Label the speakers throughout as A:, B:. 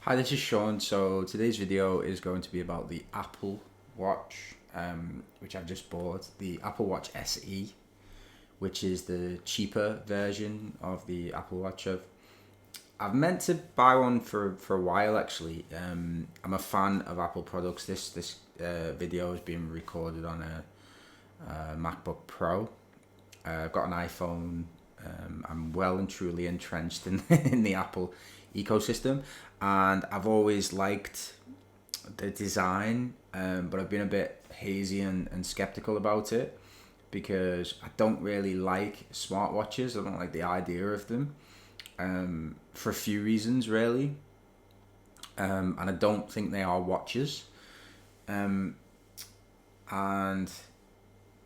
A: Hi, this is Sean. So today's video is going to be about the Apple Watch, which I've just bought, the Apple Watch SE, which is the cheaper version of the Apple Watch. I've meant to buy one for a while actually. I'm a fan of Apple products. This video is being recorded on a MacBook Pro. I've got an iPhone. I'm well and truly entrenched in in the Apple ecosystem, and I've always liked the design, but I've been a bit hazy and skeptical about it because I don't really like smartwatches. I don't like the idea of them, for a few reasons really, and I don't think they are watches. Um, and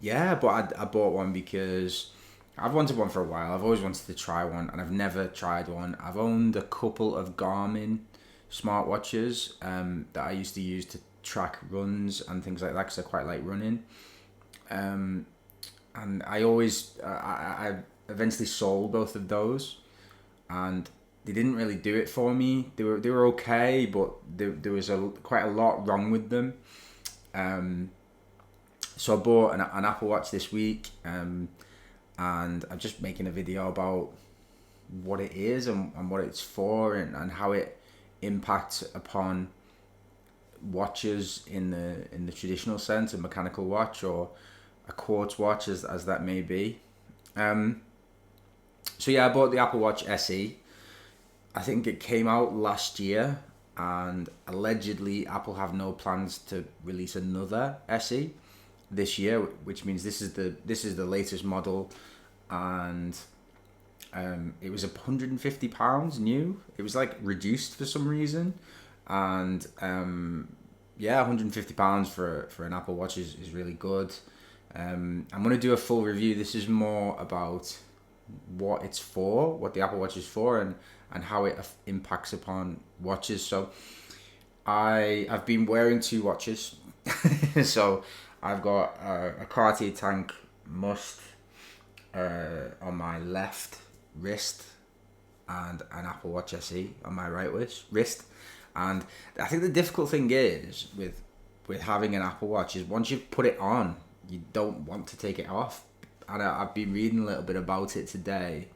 A: yeah, but I bought one because I've wanted one for a while. I've always wanted to try one, and I've never tried one. I've owned a couple of Garmin smartwatches that I used to use to track runs and things like that because I quite like running. Um, and I eventually sold both of those, and they didn't really do it for me. They were okay, but there was quite a lot wrong with them. Um, so I bought an Apple Watch this week. And I'm just making a video about what it is and what it's for, and how it impacts upon watches in the traditional sense, a mechanical watch or a quartz watch, as that may be. Um, so yeah, I bought the Apple Watch SE. I think it came out last year, and allegedly Apple have no plans to release another SE this year, which means this is the latest model, and it was £150 new. It was like reduced for some reason, and yeah, £150 for an Apple Watch is really good. I'm gonna do a full review. This is more about what it's for, what the Apple Watch is for, and how it impacts upon watches. So I've been wearing two watches. So I've got a Cartier Tank Must on my left wrist, and an Apple Watch SE on my right wrist. And I think the difficult thing is with having an Apple Watch is once you've put it on, you don't want to take it off. And I've been reading a little bit about it today,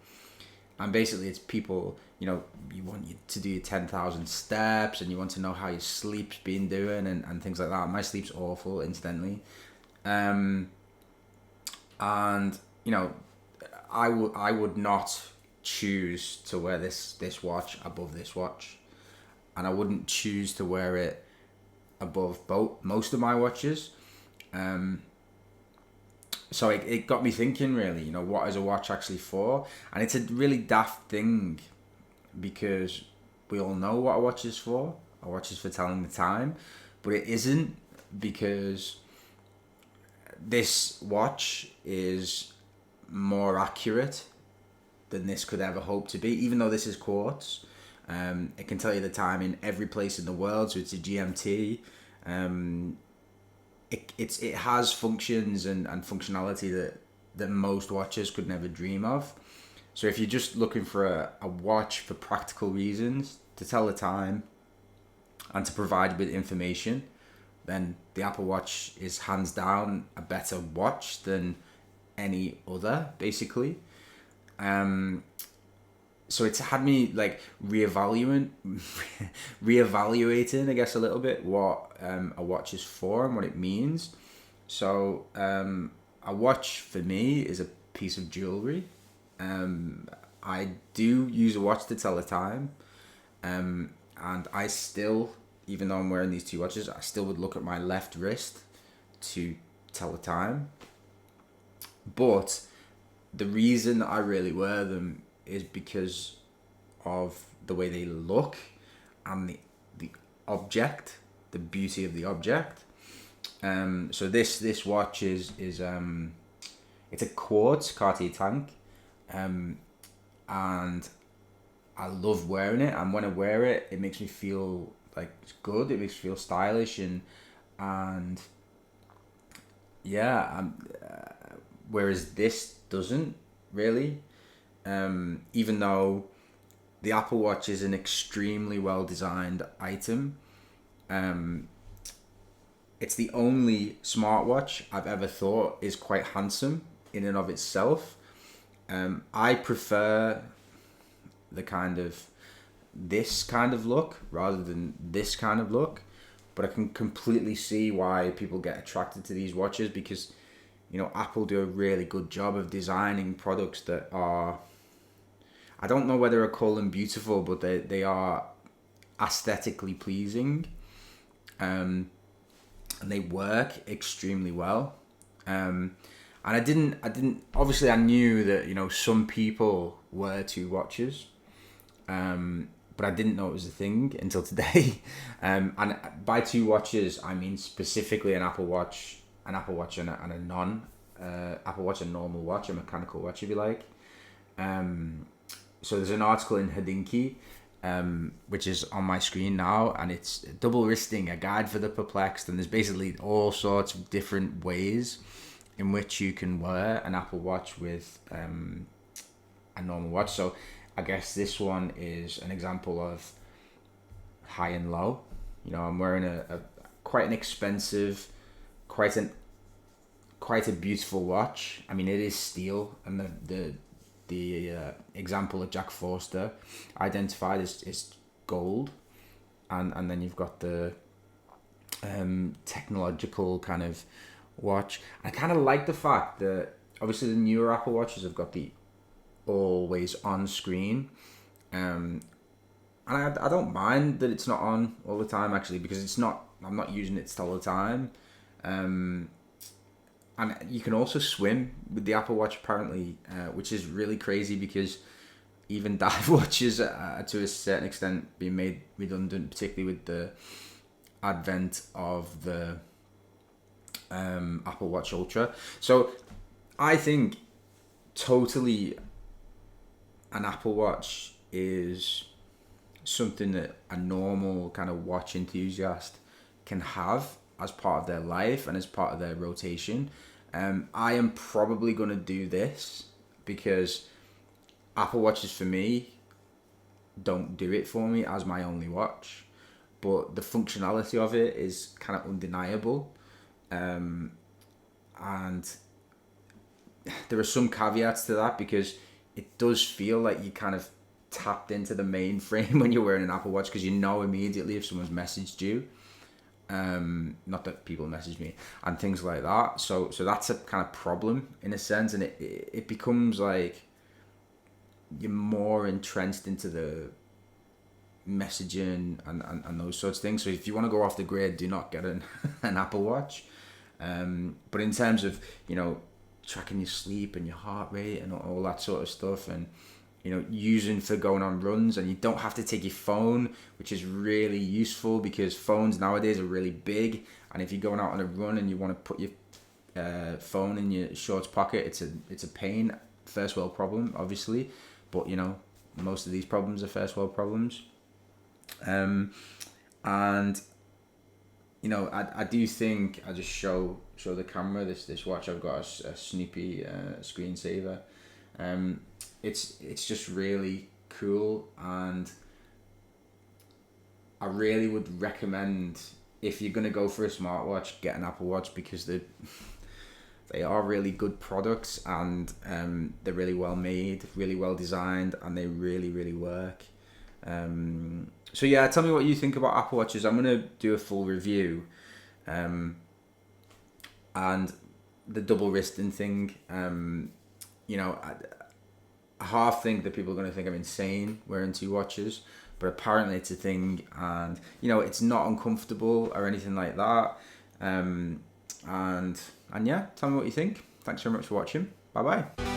A: and basically it's people, you want you to do your 10,000 steps, and you want to know how your sleep's been doing, and things like that. My sleep's awful, incidentally. And I would not choose to wear this watch above this watch, and I wouldn't choose to wear it above most of my watches. Um, so it got me thinking, really, what is a watch actually for? And it's a really daft thing, because we all know what a watch is for. A watch is for telling the time, but it isn't, because this watch is more accurate than this could ever hope to be. Even though this is quartz, it can tell you the time in every place in the world, so it's a GMT. It has functions and functionality that most watches could never dream of. So if you're just looking for a watch for practical reasons, to tell the time and to provide with information, then the Apple Watch is hands down a better watch than any other, basically. So it's had me like reevaluating, I guess, a little bit what a watch is for and what it means. So a watch for me is a piece of jewelry. I do use a watch to tell the time, and I still, even though I'm wearing these two watches, I still would look at my left wrist to tell the time. But the reason I really wear them is because of the way they look, and the object, the beauty of the object. So this watch is it's a quartz Cartier Tank, and I love wearing it. And when I wear it, it makes me feel like it's good. It makes me feel stylish, and yeah. Whereas this doesn't really. Even though the Apple Watch is an extremely well designed item. It's the only smartwatch I've ever thought is quite handsome in and of itself. I prefer the kind of this kind of look rather than this kind of look, but I can completely see why people get attracted to these watches because, you know, Apple do a really good job of designing products that are, I don't know whether I call them beautiful, but they are aesthetically pleasing, and they work extremely well. And I didn't obviously I knew that, you know, some people wear two watches, but I didn't know it was a thing until today. And by two watches, I mean specifically an Apple Watch and a non Apple Watch, a normal watch, a mechanical watch, if you like. So there's an article in Hodinkee, which is on my screen now, and it's Double Wristing, a guide for the perplexed, and there's basically all sorts of different ways in which you can wear an Apple Watch with a normal watch. So I guess this one is an example of high and low. You know, I'm wearing a quite an expensive, quite a beautiful watch. I mean, it is steel, and the example of Jack Forster identified is gold, and then you've got the technological kind of watch. I kind of like the fact that obviously the newer Apple Watches have got the always on screen, and I don't mind that it's not on all the time actually, because it's not, I'm not using it all the time. And you can also swim with the Apple Watch apparently, which is really crazy because even dive watches are to a certain extent being made redundant, particularly with the advent of the Apple Watch Ultra. So I think totally an Apple Watch is something that a normal kind of watch enthusiast can have as part of their life and as part of their rotation. I am probably going to do this because Apple Watches for me don't do it for me as my only watch, but the functionality of it is kind of undeniable. And there are some caveats to that because it does feel like you kind of tapped into the mainframe when you're wearing an Apple Watch, because you know immediately if someone's messaged you. Not that people message me and things like that. So that's a kind of problem in a sense, and it becomes like you're more entrenched into the messaging and those sorts of things. So if you want to go off the grid, do not get an Apple Watch. But in terms of, you know, tracking your sleep and your heart rate and all that sort of stuff, and, you know, using for going on runs, and you don't have to take your phone, which is really useful because phones nowadays are really big, and if you're going out on a run and you want to put your phone in your shorts pocket, it's a pain. First world problem, obviously, but, you know, most of these problems are first world problems. And you know, I do think, I just show the camera this watch. I've got a Snoopy screensaver. It's just really cool, and I really would recommend, if you're gonna go for a smartwatch, get an Apple Watch, because they are really good products, and they're really well made, really well designed, and they really, really work. So yeah, tell me what you think about Apple Watches. I'm gonna do a full review, and the double wristing thing. You know, I half think that people are gonna think I'm insane wearing two watches, but apparently it's a thing, and, you know, it's not uncomfortable or anything like that. And yeah, tell me what you think. Thanks very much for watching. Bye bye.